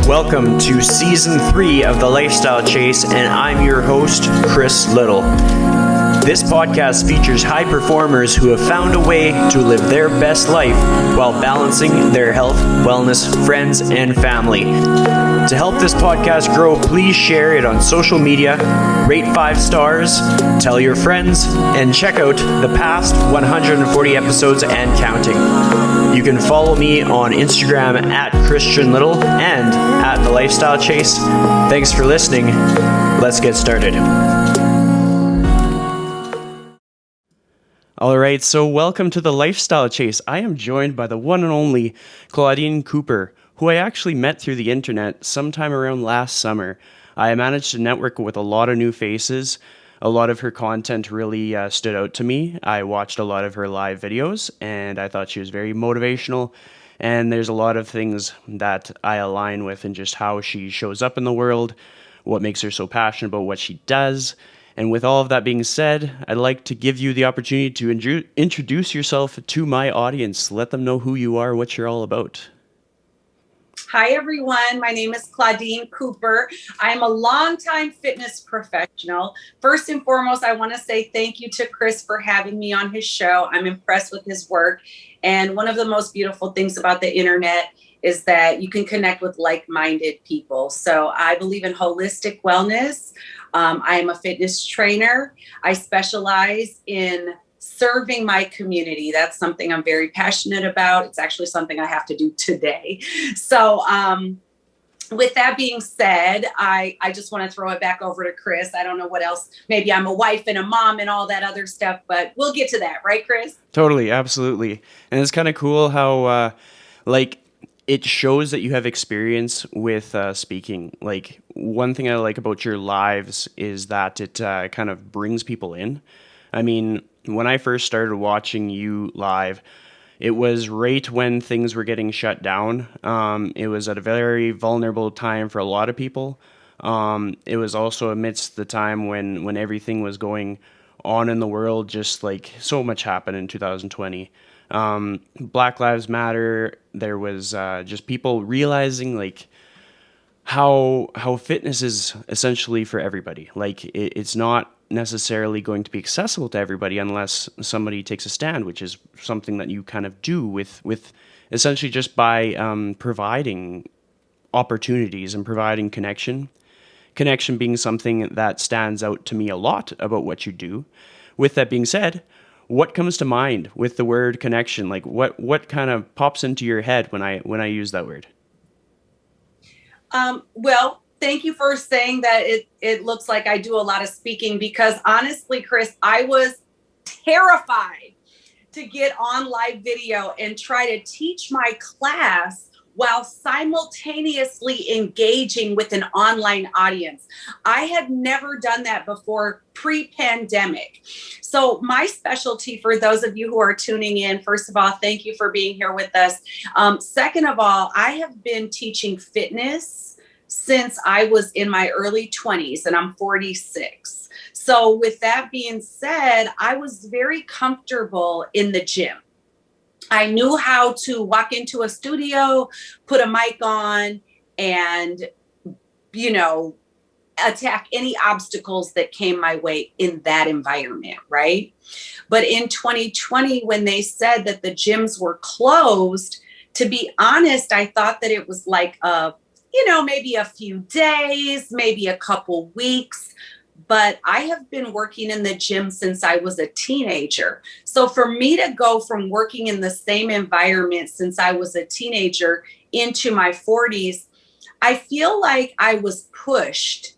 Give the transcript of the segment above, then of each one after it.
Welcome to Season 3 of The Lifestyle Chase, and I'm your host, Chris Little. This podcast features high performers who have found a way to live their best life while balancing their health, wellness, friends, and family. To help this podcast grow, please share it on social media, rate 5 stars, tell your friends, and check out the past 140 episodes and counting. You can follow me on Instagram at Christian Little and at The Lifestyle Chase. Thanks for listening. Let's get started. All right, so welcome to The Lifestyle Chase. I am joined by the one and only Claudine Cooper, who I actually met through the internet sometime around last summer. I managed to network with a lot of new faces. A lot of her content really stood out to me. I watched a lot of her live videos, and I thought she was very motivational. And there's a lot of things that I align with in just how she shows up in the world, what makes her so passionate about what she does. And with all of that being said, I'd like to give you the opportunity to introduce yourself to my audience. Let them know who you are, what you're all about. Hi, everyone. My name is Claudine Cooper. I'm a longtime fitness professional. First and foremost, I want to say thank you to Chris for having me on his show. I'm impressed with his work. And one of the most beautiful things about the internet is that you can connect with like-minded people. So I believe in holistic wellness. I am a fitness trainer. I specialize in serving my community. That's something I'm very passionate about. It's actually something I have to do today. So with that being said, I just want to throw it back over to Chris. I don't know what else. Maybe I'm a wife and a mom and all that other stuff, but we'll get to that. Right, Chris? Totally. Absolutely. And it's kind of cool how it shows that you have experience with speaking. Like, one thing I like about your lives is that it kind of brings people in. I mean, when I first started watching you live, it was right when things were getting shut down. It was at a very vulnerable time for a lot of people. It was also amidst the time when everything was going on in the world, just like so much happened in 2020. Black Lives Matter. There was just people realizing like how fitness is essentially for everybody. Like it's not necessarily going to be accessible to everybody unless somebody takes a stand, which is something that you kind of do with essentially just by providing opportunities and providing connection being something that stands out to me a lot about what you do. With that being said, what comes to mind with the word connection? Like what kind of pops into your head when I use that word? Well, thank you for saying that it looks like I do a lot of speaking, because honestly, Chris, I was terrified to get on live video and try to teach my class while simultaneously engaging with an online audience. I had never done that before pre-pandemic. So my specialty, for those of you who are tuning in, first of all, thank you for being here with us. Second of all, I have been teaching fitness since I was in my early 20s, and I'm 46. So with that being said, I was very comfortable in the gym. I knew how to walk into a studio, put a mic on, and, attack any obstacles that came my way in that environment, right? But in 2020, when they said that the gyms were closed, to be honest, I thought that it was like maybe a few days, maybe a couple weeks. But I have been working in the gym since I was a teenager. So for me to go from working in the same environment since I was a teenager into my 40s, I feel like I was pushed.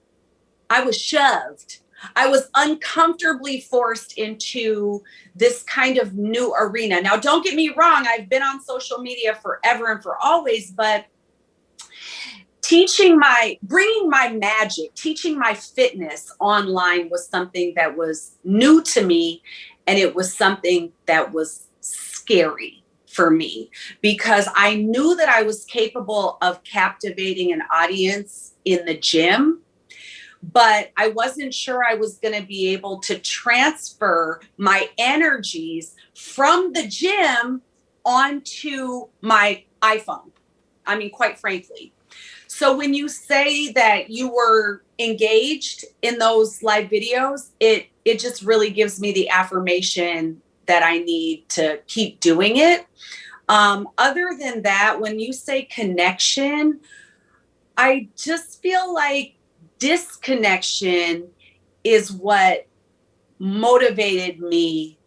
I was shoved. I was uncomfortably forced into this kind of new arena. Now, don't get me wrong. I've been on social media forever and for always, but bringing my magic, teaching my fitness online was something that was new to me. And it was something that was scary for me, because I knew that I was capable of captivating an audience in the gym, but I wasn't sure I was going to be able to transfer my energies from the gym onto my iPhone. I mean, quite frankly. So when you say that you were engaged in those live videos, it just really gives me the affirmation that I need to keep doing it. Other than that, when you say connection, I just feel like disconnection is what motivated me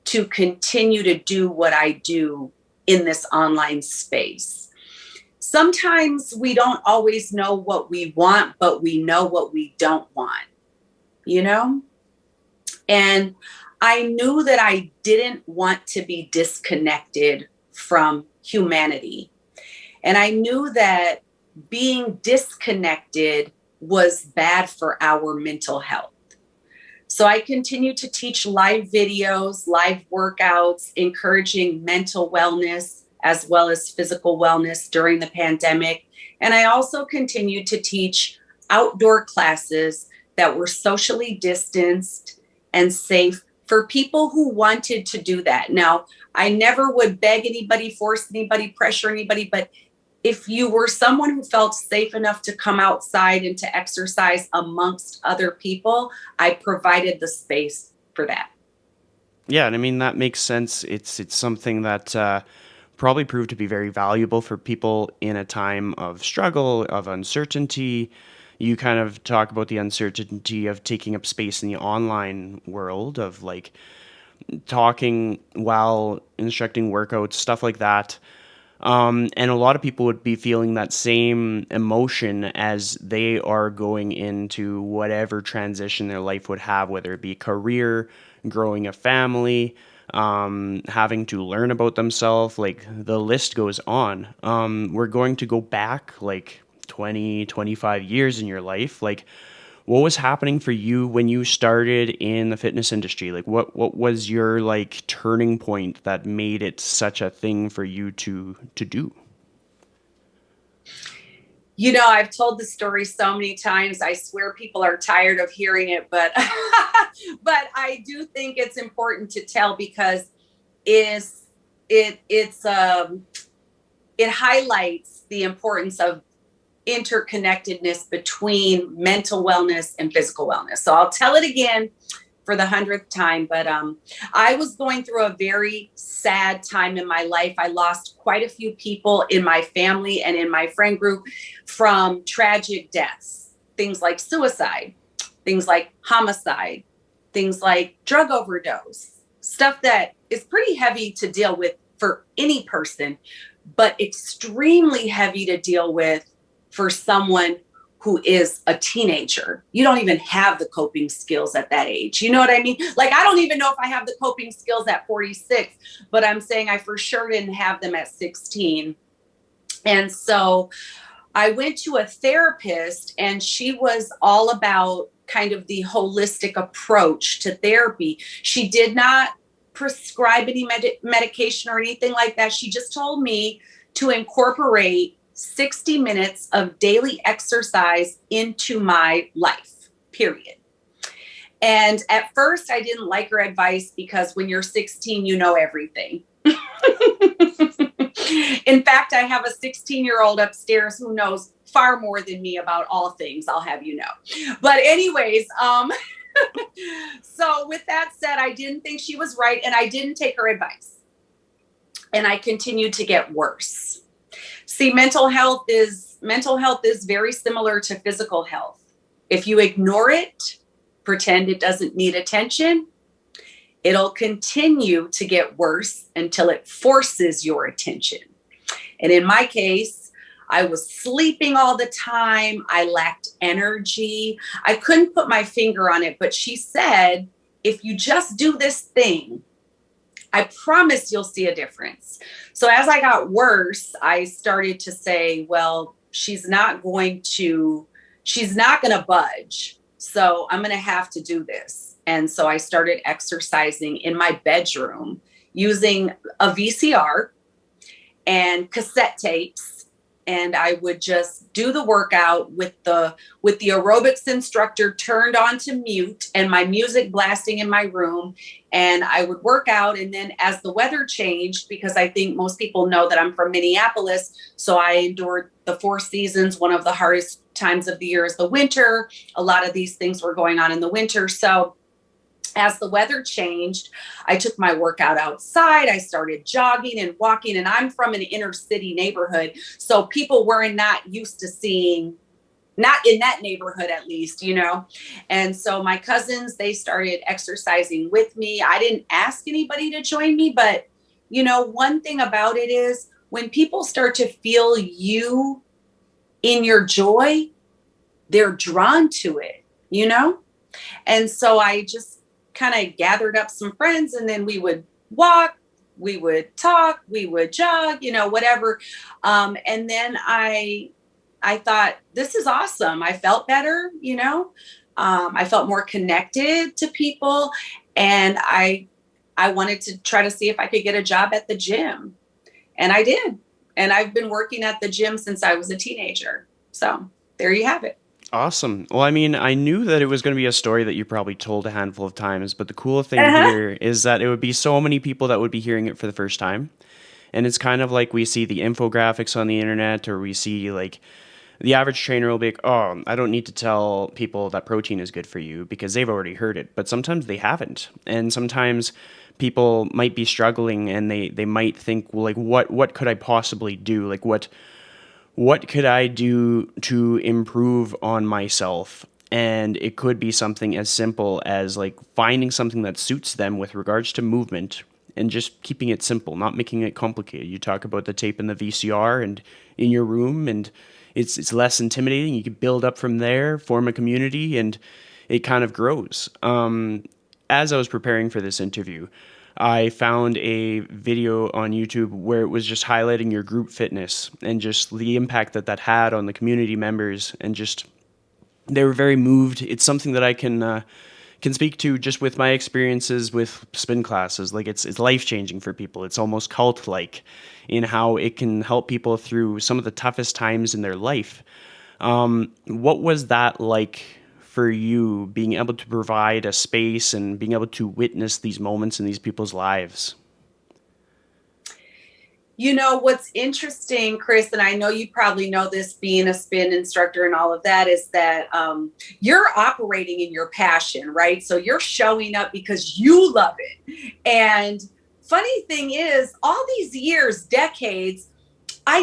to continue to do what I do in this online space. Sometimes we don't always know what we want, but we know what we don't want, you know? And I knew that I didn't want to be disconnected from humanity. And I knew that being disconnected was bad for our mental health. So I continue to teach live videos, live workouts, encouraging mental wellness as well as physical wellness during the pandemic. And I also continue to teach outdoor classes that were socially distanced and safe for people who wanted to do that. Now, I never would beg anybody, force anybody, pressure anybody, but if you were someone who felt safe enough to come outside and to exercise amongst other people, I provided the space for that. Yeah, and I mean that makes sense. It's something that probably proved to be very valuable for people in a time of struggle, of uncertainty. You kind of talk about the uncertainty of taking up space in the online world, of like talking while instructing workouts, stuff like that. And a lot of people would be feeling that same emotion as they are going into whatever transition their life would have, whether it be career, growing a family, having to learn about themselves. Like the list goes on. We're going to go back like 20, 25 years in your life. Like, what was happening for you when you started in the fitness industry? Like what was your like turning point that made it such a thing for you to do? You know, I've told the story so many times. I swear people are tired of hearing it, but but I do think it's important to tell because it's it highlights the importance of interconnectedness between mental wellness and physical wellness. So I'll tell it again for the 100th time, but I was going through a very sad time in my life. I lost quite a few people in my family and in my friend group from tragic deaths, things like suicide, things like homicide, things like drug overdose, stuff that is pretty heavy to deal with for any person, but extremely heavy to deal with for someone who is a teenager. You don't even have the coping skills at that age. You know what I mean? Like, I don't even know if I have the coping skills at 46, but I'm saying I for sure didn't have them at 16. And so I went to a therapist, and she was all about kind of the holistic approach to therapy. She did not prescribe any medication or anything like that. She just told me to incorporate 60 minutes of daily exercise into my life, period. And at first, I didn't like her advice because when you're 16, you know everything. In fact, I have a 16-year-old upstairs who knows far more than me about all things, I'll have you know. But anyways, so with that said, I didn't think she was right, and I didn't take her advice. And I continued to get worse. See, mental health is very similar to physical health. If you ignore it, pretend it doesn't need attention, it'll continue to get worse until it forces your attention. And in my case, I was sleeping all the time. I lacked energy. I couldn't put my finger on it, but she said, if you just do this thing, I promise you'll see a difference. So as I got worse, I started to say, well, she's not going to budge. So I'm going to have to do this. And so I started exercising in my bedroom using a VCR and cassette tapes and I would just do the workout with the aerobics instructor turned on to mute and my music blasting in my room. And I would work out. And then as the weather changed, because I think most people know that I'm from Minneapolis, so I endured the 4 seasons. One of the hardest times of the year is the winter. A lot of these things were going on in the winter. So as the weather changed, I took my workout outside. I started jogging and walking, and I'm from an inner city neighborhood. So people were not used to seeing, not in that neighborhood at least, you know. And so my cousins, they started exercising with me. I didn't ask anybody to join me, but you know, one thing about it is when people start to feel you in your joy, they're drawn to it, you know? And so I just kind of gathered up some friends, and then we would walk, we would talk, we would jog, you know, whatever. And then I thought, this is awesome. I felt better, you know, I felt more connected to people, and I wanted to try to see if I could get a job at the gym, and I did. And I've been working at the gym since I was a teenager. So there you have it. Awesome. Well, I mean, I knew that it was going to be a story that you probably told a handful of times, but the cool thing Uh-huh. here is that it would be so many people that would be hearing it for the first time. And it's kind of like we see the infographics on the internet, or we see like the average trainer will be like, oh, I don't need to tell people that protein is good for you because they've already heard it. But sometimes they haven't. And sometimes people might be struggling and they might think, well, like, what could I possibly do? Like, what could I do to improve on myself? And it could be something as simple as like finding something that suits them with regards to movement and just keeping it simple, not making it complicated. You talk about the tape and the VCR and in your room, and it's less intimidating. You can build up from there, form a community, and it kind of grows. As I was preparing for this interview, I found a video on YouTube where it was just highlighting your group fitness and just the impact that that had on the community members, and just they were very moved. It's something that I can speak to just with my experiences with spin classes. Like it's life changing for people. It's almost cult like in how it can help people through some of the toughest times in their life. What was that like for you, being able to provide a space and being able to witness these moments in these people's lives? You know, what's interesting, Chris, and I know you probably know this being a spin instructor and all of that, is that you're operating in your passion, right? So you're showing up because you love it. And funny thing is, all these years, decades, I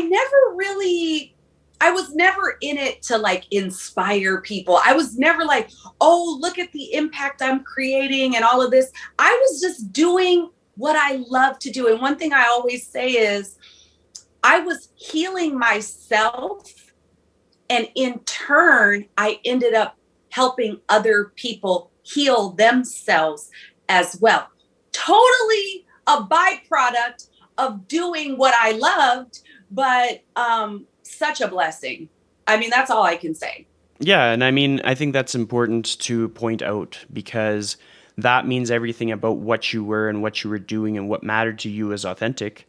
was never in it to like inspire people. I was never like, oh, look at the impact I'm creating and all of this. I was just doing what I love to do. And one thing I always say is I was healing myself. And in turn, I ended up helping other people heal themselves as well. Totally a byproduct of doing what I loved, but such a blessing. I mean, that's all I can say. Yeah, and I mean, I think that's important to point out because that means everything about what you were and what you were doing and what mattered to you as authentic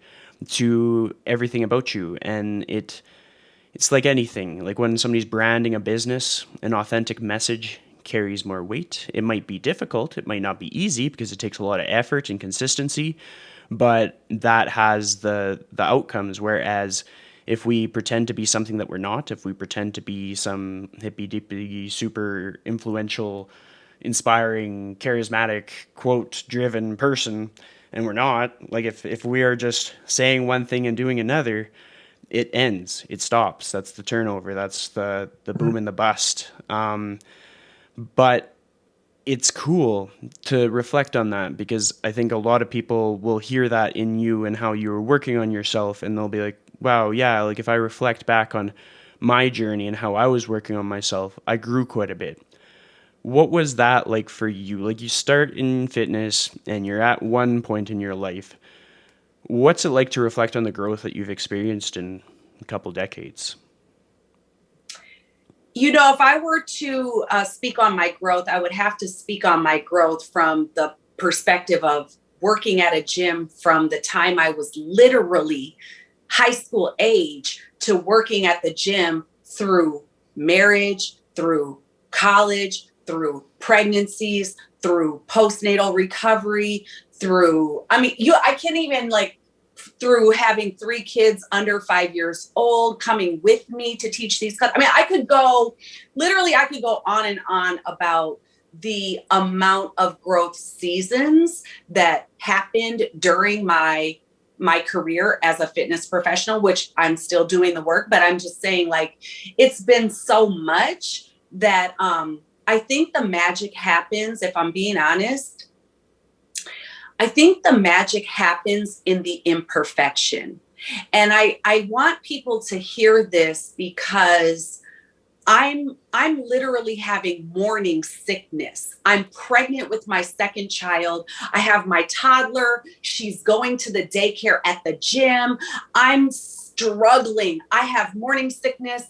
to everything about you. And it's like anything. Like when somebody's branding a business, an authentic message carries more weight. It might be difficult, it might not be easy because it takes a lot of effort and consistency, but that has the outcomes. Whereas if we pretend to be something that we're not, if we pretend to be some hippy dippy, super influential, inspiring, charismatic, quote driven person, and we're not, like if we are just saying one thing and doing another, it ends, it stops. That's the turnover. That's the boom and the bust. But it's cool to reflect on that because I think a lot of people will hear that in you and how you were working on yourself, and they'll be like, wow, yeah, like if I reflect back on my journey and how I was working on myself, I grew quite a bit. What was that like for you? Like you start in fitness and you're at one point in your life. What's it like to reflect on the growth that you've experienced in a couple decades? You know, if I were to speak on my growth, I would have to speak on my growth from the perspective of working at a gym from the time I was literally high school age to working at the gym through marriage, through college, through pregnancies, through postnatal recovery, through, I can't even like, through having 3 kids under 5 years old, coming with me to teach these classes. I could go on and on about the amount of growth seasons that happened during my career as a fitness professional, which I'm still doing the work, but I'm just saying, like, it's been so much that I think the magic happens, if I'm being honest, I think the magic happens in the imperfection. And I want people to hear this because I'm literally having morning sickness. I'm pregnant with my second child. I have my toddler. She's going to the daycare at the gym. I'm struggling. I have morning sickness.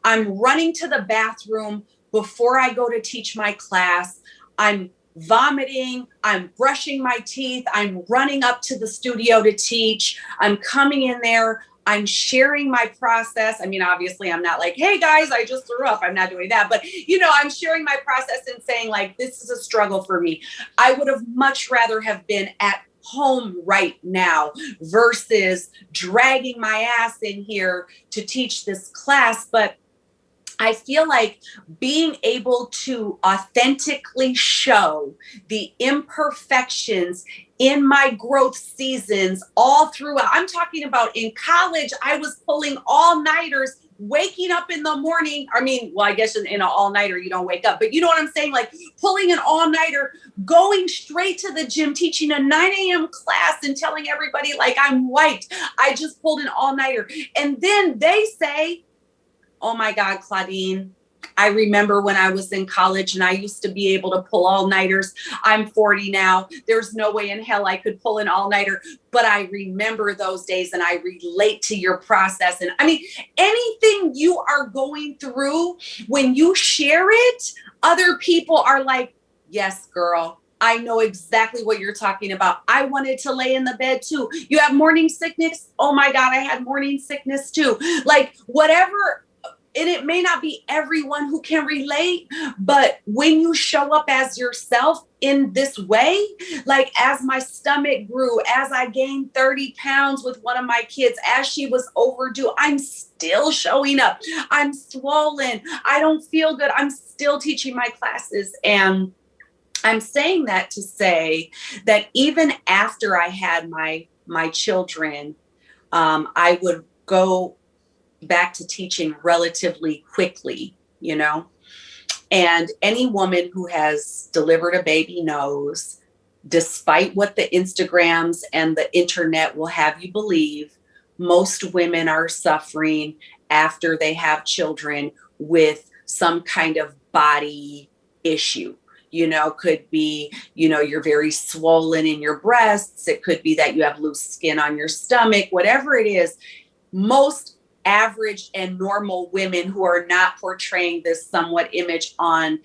I'm running to the bathroom before I go to teach my class. I'm vomiting. I'm brushing my teeth. I'm running up to the studio to teach. I'm coming in there. I'm sharing my process. Obviously I'm not like, hey guys, I just threw up. I'm not doing that. But, I'm sharing my process and saying, like, this is a struggle for me. I would have much rather have been at home right now versus dragging my ass in here to teach this class. But I feel like being able to authentically show the imperfections in my growth seasons all throughout. I'm talking about in college, I was pulling all-nighters, waking up in the morning. I guess in an all-nighter, you don't wake up, but you know what I'm saying? Like pulling an all-nighter, going straight to the gym, teaching a 9 a.m. class and telling everybody like I'm wiped. I just pulled an all-nighter. And then they say, oh my God, Claudine, I remember when I was in college and I used to be able to pull all-nighters. I'm 40 now. There's no way in hell I could pull an all-nighter, but I remember those days and I relate to your process. And anything you are going through, when you share it, other people are like, yes, girl, I know exactly what you're talking about. I wanted to lay in the bed too. You have morning sickness? Oh my God, I had morning sickness too. Like whatever. And it may not be everyone who can relate, but when you show up as yourself in this way, like as my stomach grew, as I gained 30 pounds with one of my kids, as she was overdue, I'm still showing up. I'm swollen. I don't feel good. I'm still teaching my classes. And I'm saying that to say that even after I had my children, I would go back to teaching relatively quickly, and any woman who has delivered a baby knows, despite what the Instagrams and the internet will have you believe, most women are suffering after they have children with some kind of body issue. Could be, you're very swollen in your breasts. It could be that you have loose skin on your stomach, whatever it is. Most average and normal women who are not portraying this somewhat image online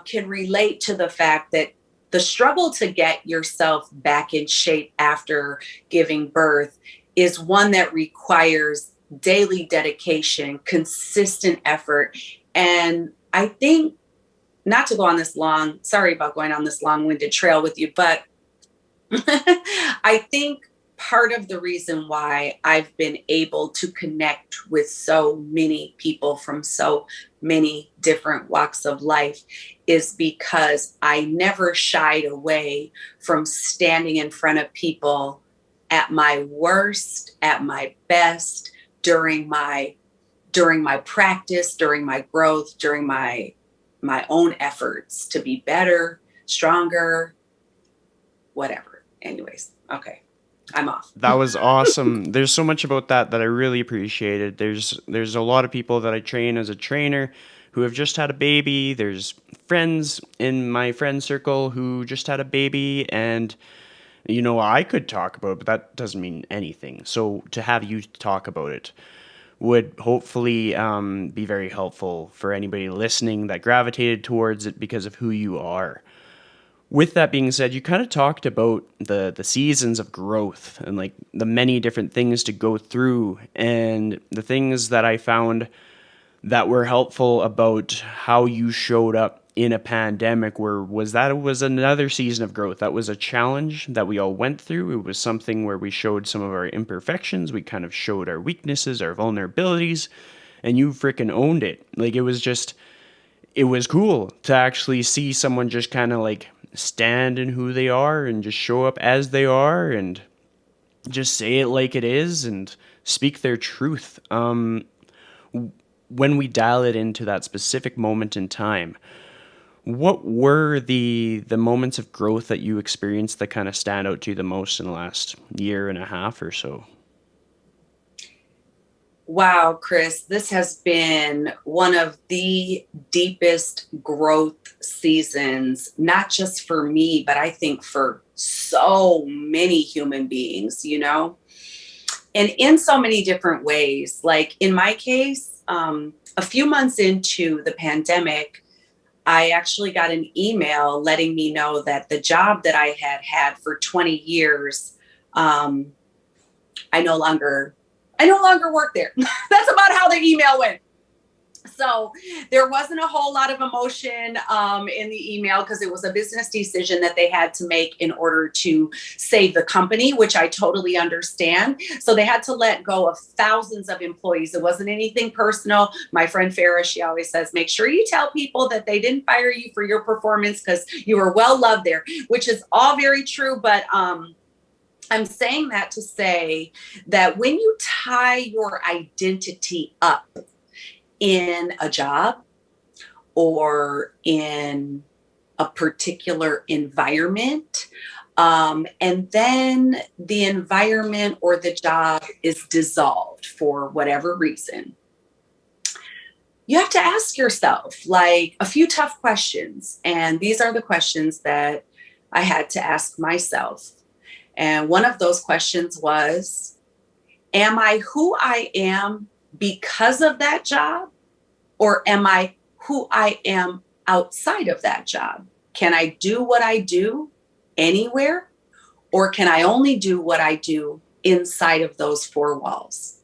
can relate to the fact that the struggle to get yourself back in shape after giving birth is one that requires daily dedication, consistent effort. And I think, not to go on this sorry about going on this long-winded trail with you, but I think part of the reason why I've been able to connect with so many people from so many different walks of life is because I never shied away from standing in front of people at my worst, at my best, during my practice, during my growth, during my own efforts to be better, stronger, whatever. Anyways, okay. I'm off. That was awesome. There's so much about that I really appreciated. There's a lot of people that I train as a trainer who have just had a baby. There's friends in my friend circle who just had a baby, and I could talk about it, but that doesn't mean anything. So to have you talk about it would hopefully be very helpful for anybody listening that gravitated towards it because of who you are. With that being said, you kind of talked about the seasons of growth and like the many different things to go through, and the things that I found that were helpful about how you showed up in a pandemic where was that it was another season of growth. That was a challenge that we all went through. It was something where we showed some of our imperfections. We kind of showed our weaknesses, our vulnerabilities, and you freaking owned it. Like it was cool to actually see someone just kind of like stand in who they are and just show up as they are and just say it like it is and speak their truth. When we dial it into that specific moment in time, what were the moments of growth that you experienced that kind of stand out to you the most in the last year and a half or so? Wow, Chris, this has been one of the deepest growth seasons, not just for me, but I think for so many human beings, and in so many different ways. Like in my case, a few months into the pandemic, I actually got an email letting me know that the job that I had had for 20 years, I no longer work there. That's about how the email went. So there wasn't a whole lot of emotion in the email because it was a business decision that they had to make in order to save the company, which I totally understand. So they had to let go of thousands of employees. It wasn't anything personal. My friend Farah, she always says, make sure you tell people that they didn't fire you for your performance because you were well loved there, which is all very true. But I'm saying that to say that when you tie your identity up in a job or in a particular environment, and then the environment or the job is dissolved for whatever reason, you have to ask yourself like a few tough questions. And these are the questions that I had to ask myself. And one of those questions was, am I who I am because of that job? Or am I who I am outside of that job? Can I do what I do anywhere? Or can I only do what I do inside of those four walls?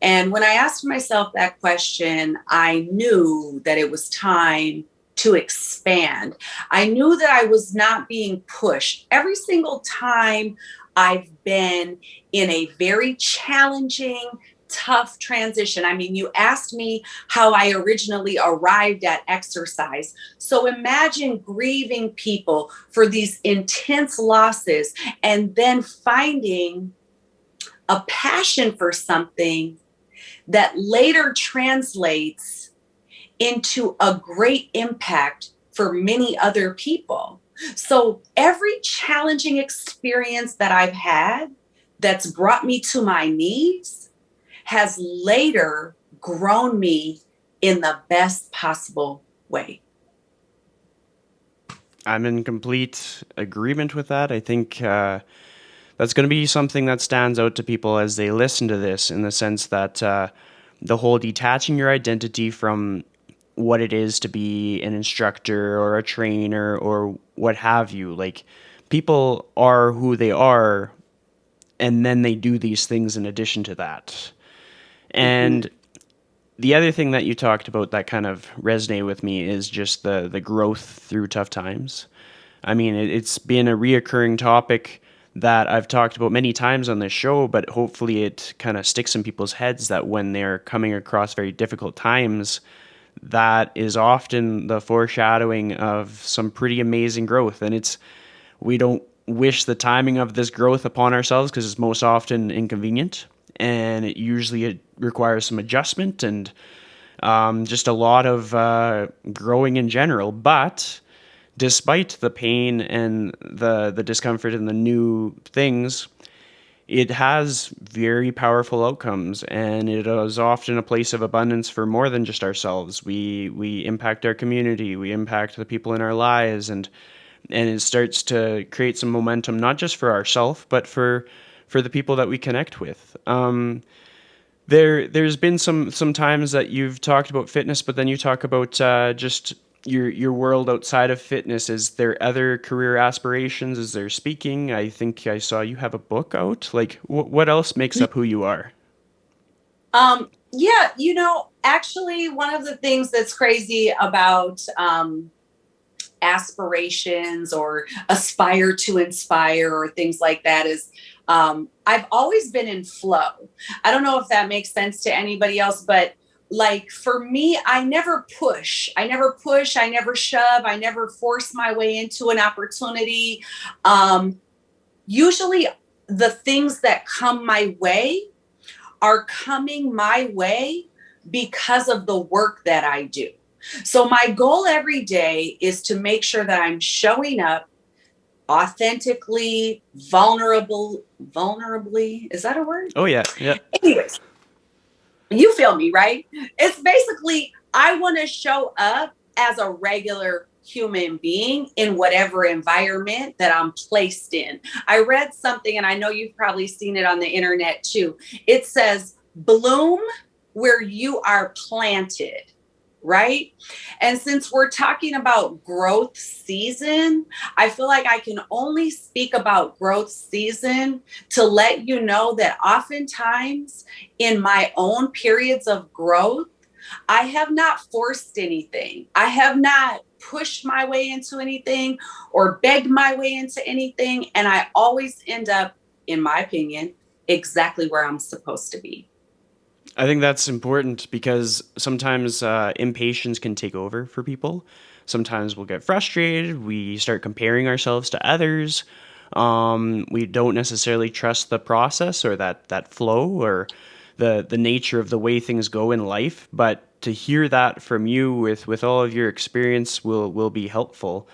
And when I asked myself that question, I knew that it was time to expand. I knew that I was not being pushed. Every single time I've been in a very challenging, tough transition. I mean, you asked me how I originally arrived at exercise. So imagine grieving people for these intense losses and then finding a passion for something that later translates into a great impact for many other people. So every challenging experience that I've had that's brought me to my knees has later grown me in the best possible way. I'm in complete agreement with that. I think that's going to be something that stands out to people as they listen to this, in the sense that the whole detaching your identity from what it is to be an instructor or a trainer or what have you. Like, people are who they are, and then they do these things in addition to that. And the other thing that you talked about that kind of resonated with me is just the growth through tough times. I mean, it's been a reoccurring topic that I've talked about many times on this show, but hopefully it kind of sticks in people's heads that when they're coming across very difficult times, that is often the foreshadowing of some pretty amazing growth. And we don't wish the timing of this growth upon ourselves because it's most often inconvenient, and it requires some adjustment and just a lot of growing in general. But despite the pain and the discomfort and the new things, it has very powerful outcomes, and it is often a place of abundance for more than just ourselves. We impact our community, we impact the people in our lives, and it starts to create some momentum, not just for ourselves, but for the people that we connect with. There's been some times that you've talked about fitness, but then you talk about just your world outside of fitness? Is there other career aspirations? Is there speaking? I think I saw you have a book out. Like, what else makes up who you are? Yeah, actually, one of the things that's crazy about aspirations or aspire to inspire or things like that is I've always been in flow. I don't know if that makes sense to anybody else, but like for me, I never push. I never push. I never shove. I never force my way into an opportunity. Usually, the things that come my way are coming my way because of the work that I do. So my goal every day is to make sure that I'm showing up authentically, vulnerably. Is that a word? Oh yeah, yeah. Anyways, you feel me, right? It's basically, I want to show up as a regular human being in whatever environment that I'm placed in. I read something, and I know you've probably seen it on the internet too. It says, bloom where you are planted, right? And since we're talking about growth season, I feel like I can only speak about growth season to let you know that oftentimes in my own periods of growth, I have not forced anything. I have not pushed my way into anything or begged my way into anything. And I always end up, in my opinion, exactly where I'm supposed to be. I think that's important because sometimes impatience can take over for people. Sometimes we'll get frustrated. We start comparing ourselves to others. We don't necessarily trust the process or that flow or the nature of the way things go in life. But to hear that from you with all of your experience will be helpful.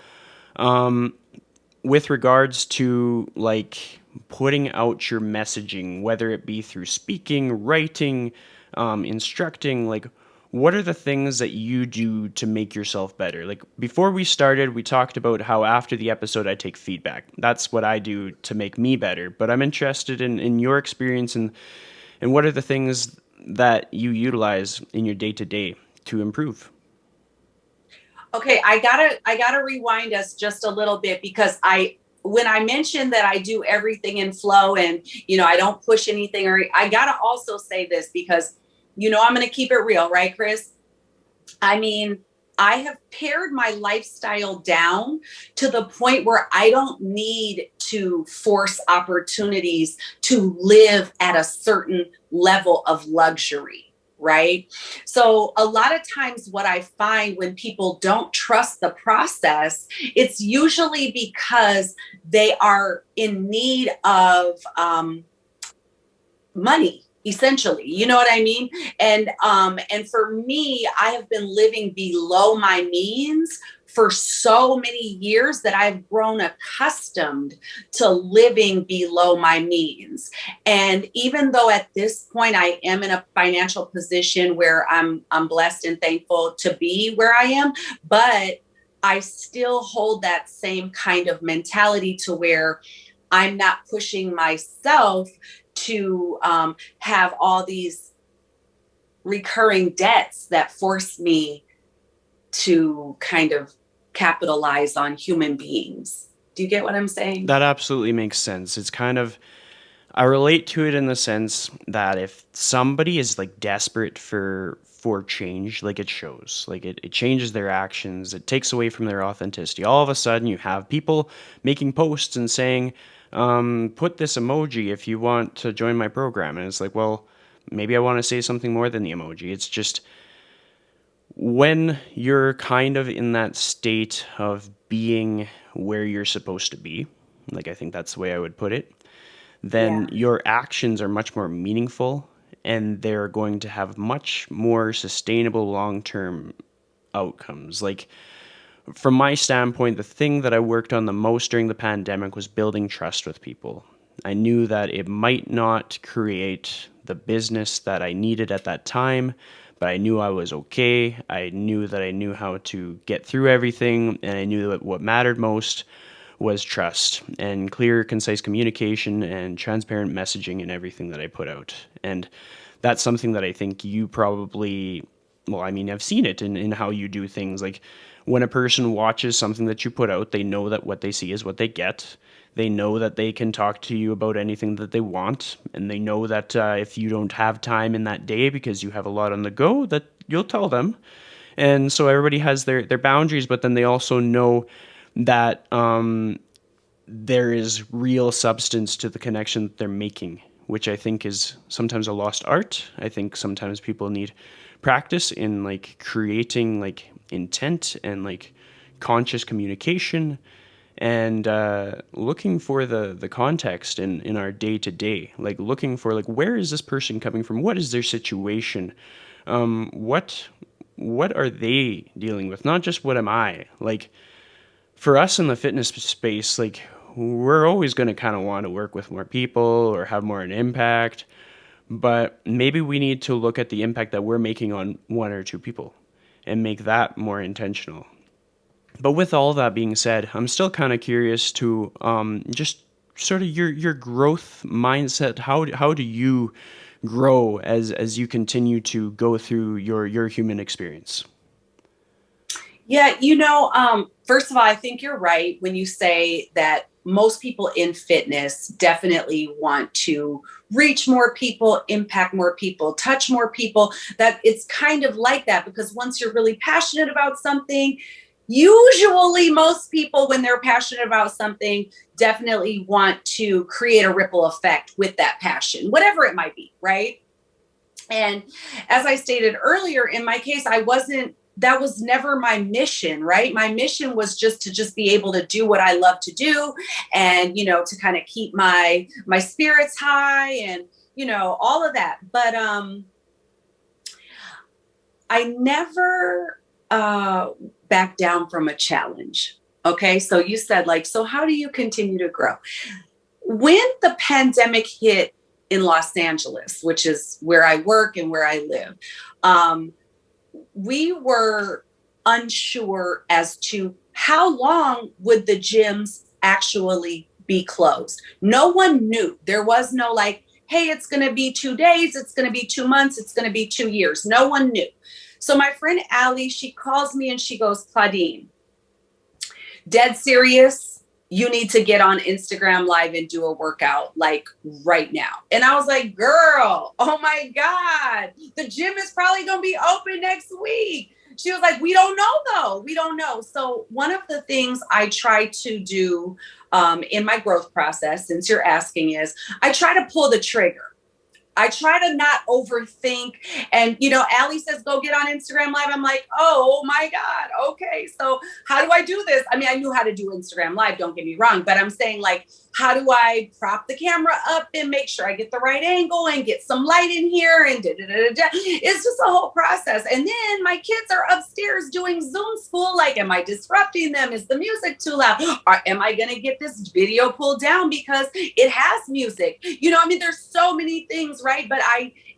With regards to like putting out your messaging, whether it be through speaking, writing, instructing, like what are the things that you do to make yourself better? Like before we started, we talked about how after the episode I take feedback. That's what I do to make me better. But I'm interested in your experience and what are the things that you utilize in your day to day to improve? Okay, I gotta rewind us just a little bit because when I mentioned that I do everything in flow and I don't push anything, or I gotta also say this because I'm gonna keep it real, right, Chris? I mean, I have pared my lifestyle down to the point where I don't need to force opportunities to live at a certain level of luxury. Right. So, a lot of times, what I find when people don't trust the process, it's usually because they are in need of money, essentially, you know what I mean? And for me, I have been living below my means for so many years that I've grown accustomed to living below my means. And even though at this point I am in a financial position where I'm blessed and thankful to be where I am, but I still hold that same kind of mentality to where I'm not pushing myself to have all these recurring debts that force me to kind of capitalize on human beings. Do you get what I'm saying? That absolutely makes sense. It's kind of I relate to it in the sense that if somebody is like desperate for change, like it shows, like it changes their actions, it takes away from their authenticity. All of a sudden, you have people making posts and saying, "Put this emoji if you want to join my program," and it's like, well, maybe I want to say something more than the emoji. It's just when you're kind of in that state of being where you're supposed to be, like I think that's the way I would put it, then Yeah. your actions are much more meaningful and they're going to have much more sustainable long-term outcomes. Like from my standpoint, the thing that I worked on the most during the pandemic was building trust with people. I knew that it might not create the business that I needed at that time, but I knew I was okay. I knew that I knew how to get through everything, and I knew that what mattered most was trust and clear, concise communication and transparent messaging in everything that I put out. And that's something that I think you probably well, I mean, I've seen it in how you do things. Like when a person watches something that you put out, they know that what they see is what they get. They know that they can talk to you about anything that they want, and they know that if you don't have time in that day because you have a lot on the go, that you'll tell them. And so everybody has their boundaries, but then they also know that there is real substance to the connection that they're making, which I think is sometimes a lost art. I think sometimes people need practice in like creating like intent and like conscious communication and looking for the context in our day to day, like looking for like where is this person coming from? What is their situation? What what are they dealing with? Not just what am I like for us in the fitness space, like we're always going to kind of want to work with more people or have more an impact, but maybe we need to look at the impact that we're making on one or two people and make that more intentional. But with all that being said, I'm still kind of curious to just sort of your growth mindset. How do you grow as you continue to go through your human experience? Yeah, first of all, I think you're right when you say that most people in fitness definitely want to reach more people, impact more people, touch more people. That it's kind of like that because once you're really passionate about something, usually most people, when they're passionate about something, definitely want to create a ripple effect with that passion, whatever it might be, right? And as I stated earlier, in my case, that was never my mission, right? My mission was just be able to do what I love to do and, to kind of keep my spirits high and, all of that. But I never back down from a challenge. Okay. So you said so how do you continue to grow? When the pandemic hit in Los Angeles, which is where I work and where I live, we were unsure as to how long would the gyms actually be closed. No one knew. There was no hey, it's going to be 2 days, it's going to be 2 months, it's going to be 2 years. No one knew. So my friend Allie, she calls me and she goes, Claudine, dead serious, you need to get on Instagram Live and do a workout right now. And I was like, girl, oh my God, the gym is probably going to be open next week. She was like, we don't know though. We don't know. So one of the things I try to do in my growth process, since you're asking, is I try to pull the trigger. I try to not overthink. And, Allie says, go get on Instagram Live. I'm like, oh my God. Okay. So how do I do this? I mean, I knew how to do Instagram Live, don't get me wrong, but I'm saying how do I prop the camera up and make sure I get the right angle and get some light in here and da-da-da-da-da. It's just a whole process. And then my kids are upstairs doing Zoom school. Am I disrupting them? Is the music too loud? Or am I going to get this video pulled down because it has music? There's so many things, right? But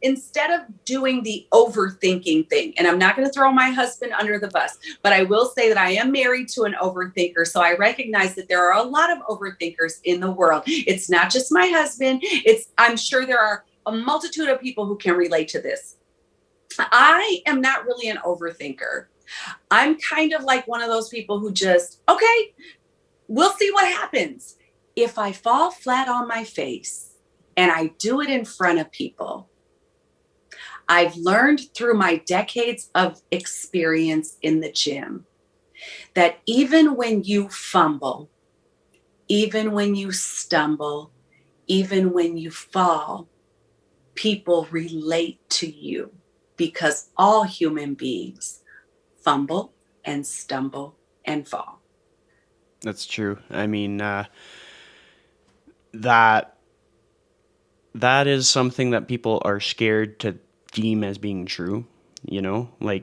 instead of doing the overthinking thing, and I'm not going to throw my husband under the bus, but I will say that I am married to an overthinker. So I recognize that there are a lot of overthinkers in the world. It's not just my husband. I'm sure there are a multitude of people who can relate to this. I am not really an overthinker. I'm kind of like one of those people who just, okay, we'll see what happens. If I fall flat on my face and I do it in front of people, I've learned through my decades of experience in the gym that even when you fumble, even when you stumble, even when you fall, people relate to you because all human beings fumble and stumble and fall. That's true. I mean, that is something that people are scared to deem as being true.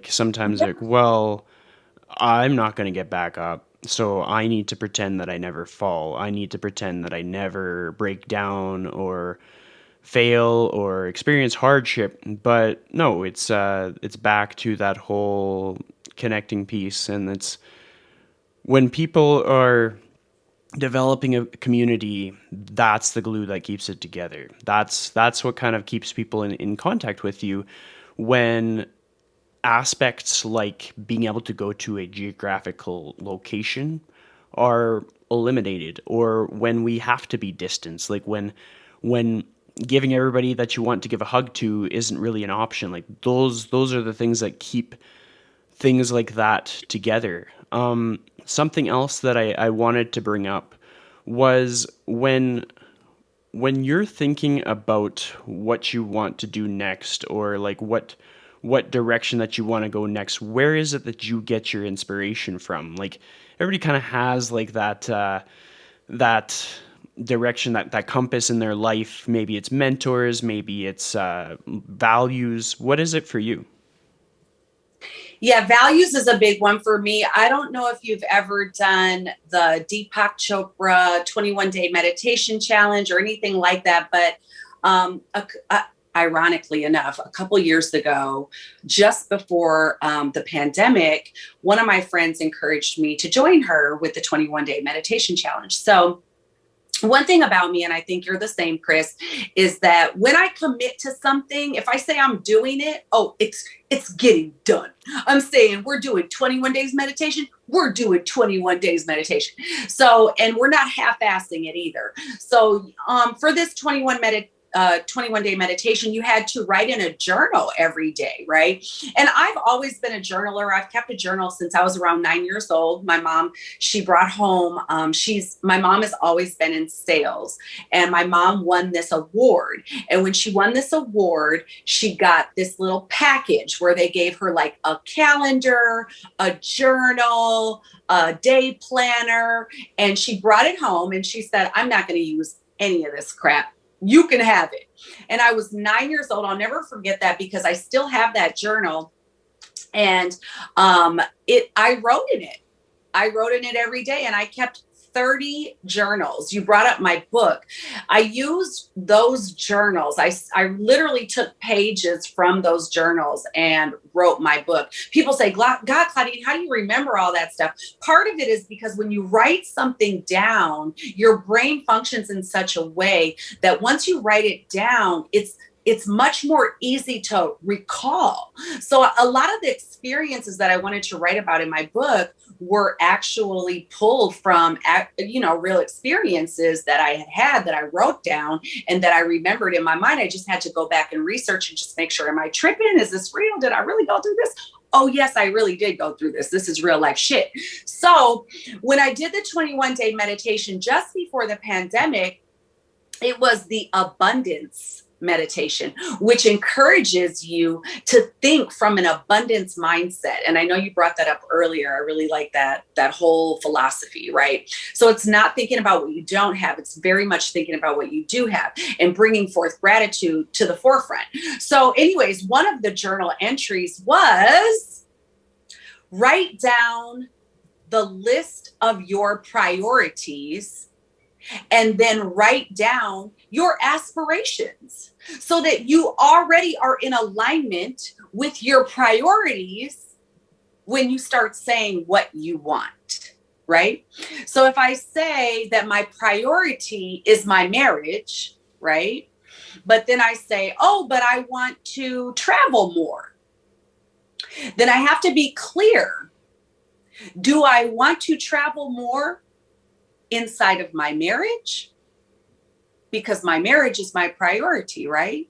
Sometimes well, I'm not going to get back up, so I need to pretend that I never fall. I need to pretend that I never break down or fail or experience hardship. But no, it's back to that whole connecting piece, and it's when people are developing a community, that's the glue that keeps it together. That's what kind of keeps people in contact with you when aspects like being able to go to a geographical location are eliminated, or when we have to be distanced, like when giving everybody that you want to give a hug to isn't really an option. Like those are the things that keep things like that together. Something else that I wanted to bring up was when you're thinking about what you want to do next, or like what direction that you want to go next, where is it that you get your inspiration from? Like everybody kind of has like that direction, that compass in their life. Maybe it's mentors, maybe it's values. What is it for you? Yeah, values is a big one for me. I don't know if you've ever done the Deepak Chopra 21-day meditation challenge or anything like that, but ironically enough, a couple years ago, just before the pandemic, one of my friends encouraged me to join her with the 21-day meditation challenge. So one thing about me, and I think you're the same, Chris, is that when I commit to something, if I say I'm doing it, oh, it's getting done. I'm saying we're doing 21 days meditation. We're doing 21 days meditation. So, and we're not half-assing it either. So for this 21-day meditation, you had to write in a journal every day, right? And I've always been a journaler. I've kept a journal since I was around 9 years old. My mom, she brought home, my mom has always been in sales, and my mom won this award. And when she won this award, she got this little package where they gave her like a calendar, a journal, a day planner, and she brought it home and she said, I'm not going to use any of this crap. You can have it. And I was 9 years old. I'll never forget that because I still have that journal. And I wrote in it. I wrote in it every day, and I kept 30 journals. You brought up my book. I used those journals. I literally took pages from those journals and wrote my book. People say, God, Claudine, how do you remember all that stuff? Part of it is because when you write something down, your brain functions in such a way that once you write it down, it's much more easy to recall. So a lot of the experiences that I wanted to write about in my book were actually pulled from, real experiences that I had that I wrote down and that I remembered in my mind. I just had to go back and research and just make sure, am I tripping? Is this real? Did I really go through this? Oh, yes, I really did go through this. This is real life shit. So when I did the 21-day meditation just before the pandemic, it was the abundance meditation, which encourages you to think from an abundance mindset. And I know you brought that up earlier. I really like that whole philosophy, right? So it's not thinking about what you don't have. It's very much thinking about what you do have and bringing forth gratitude to the forefront. So anyways, one of the journal entries was write down the list of your priorities and then write down your aspirations so that you already are in alignment with your priorities when you start saying what you want, right? So if I say that my priority is my marriage, right? But then I say, oh, but I want to travel more. Then I have to be clear. Do I want to travel more inside of my marriage? Because my marriage is my priority, right?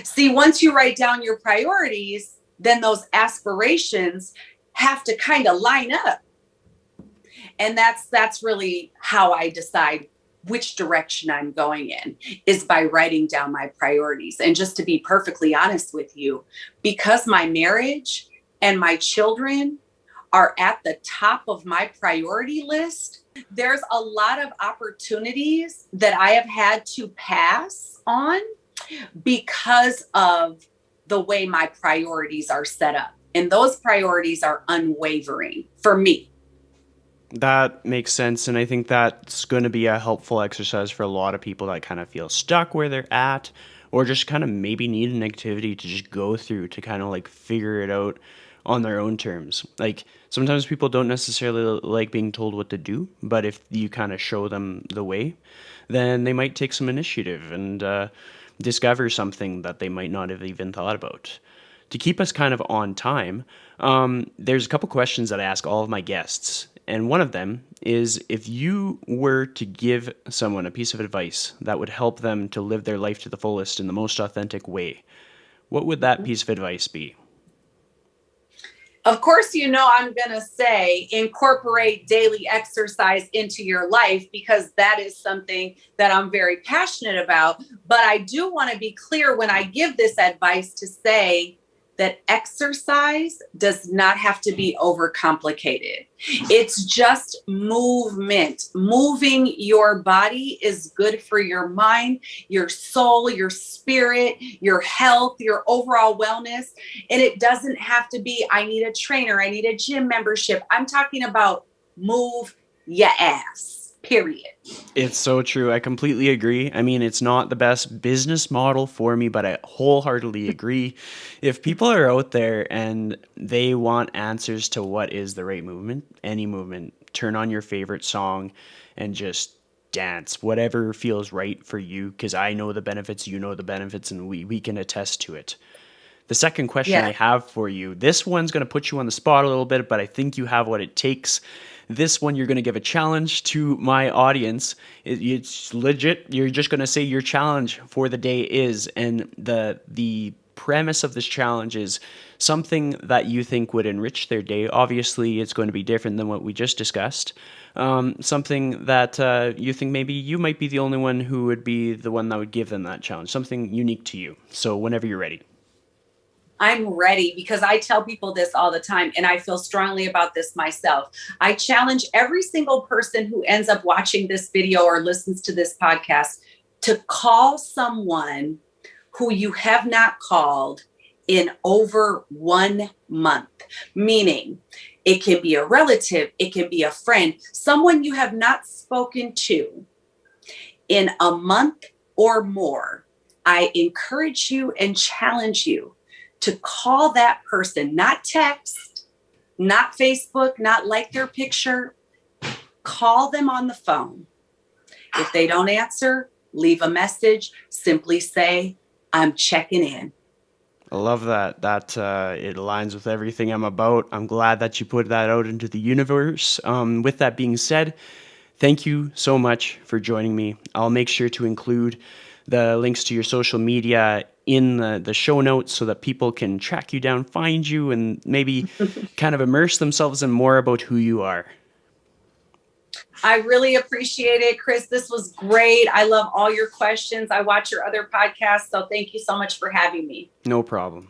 See, once you write down your priorities, then those aspirations have to kind of line up. And that's really how I decide which direction I'm going in, is by writing down my priorities. And just to be perfectly honest with you, because my marriage and my children are at the top of my priority list, there's a lot of opportunities that I have had to pass on because of the way my priorities are set up. And those priorities are unwavering for me. That makes sense, and I think that's going to be a helpful exercise for a lot of people that kind of feel stuck where they're at, or just kind of maybe need an activity to just go through to kind of like figure it out on their own terms. Like sometimes people don't necessarily like being told what to do, but if you kind of show them the way, then they might take some initiative and discover something that they might not have even thought about. to keep us kind of on time, there's a couple questions that I ask all of my guests. And one of them is, if you were to give someone a piece of advice that would help them to live their life to the fullest in the most authentic way, what would that piece of advice be? Of course, I'm going to say incorporate daily exercise into your life, because that is something that I'm very passionate about. But I do want to be clear when I give this advice to say that exercise does not have to be overcomplicated. It's just movement. Moving your body is good for your mind, your soul, your spirit, your health, your overall wellness. And it doesn't have to be, I need a trainer, I need a gym membership. I'm talking about move your ass. Period. It's so true. I completely agree. I mean, it's not the best business model for me, but I wholeheartedly agree. If people are out there and they want answers to what is the right movement, any movement, turn on your favorite song and just dance, whatever feels right for you, because I know the benefits, you know the benefits, and we can attest to it. The second question I have for you, this one's going to put you on the spot a little bit, but I think you have what it takes. This one, you're going to give a challenge to my audience. It's legit. You're just going to say your challenge for the day is, and the premise of this challenge is something that you think would enrich their day. Obviously, it's going to be different than what we just discussed. Something that you think maybe you might be the only one who would be the one that would give them that challenge. Something unique to you. So whenever you're ready. I'm ready, because I tell people this all the time, and I feel strongly about this myself. I challenge every single person who ends up watching this video or listens to this podcast to call someone who you have not called in over 1 month. Meaning, it can be a relative, it can be a friend, someone you have not spoken to in a month or more. I encourage you and challenge you to call that person, not text, not Facebook, not like their picture. Call them on the phone. If they don't answer, leave a message. Simply say, I'm checking in. I love that. That it aligns with everything I'm about. I'm glad that you put that out into the universe. With that being said, thank you so much for joining me. I'll make sure to include the links to your social media in the show notes so that people can track you down, find you, and maybe kind of immerse themselves in more about who you are. I really appreciate it, Chris. This was great. I love all your questions. I watch your other podcasts, so thank you so much for having me. No problem.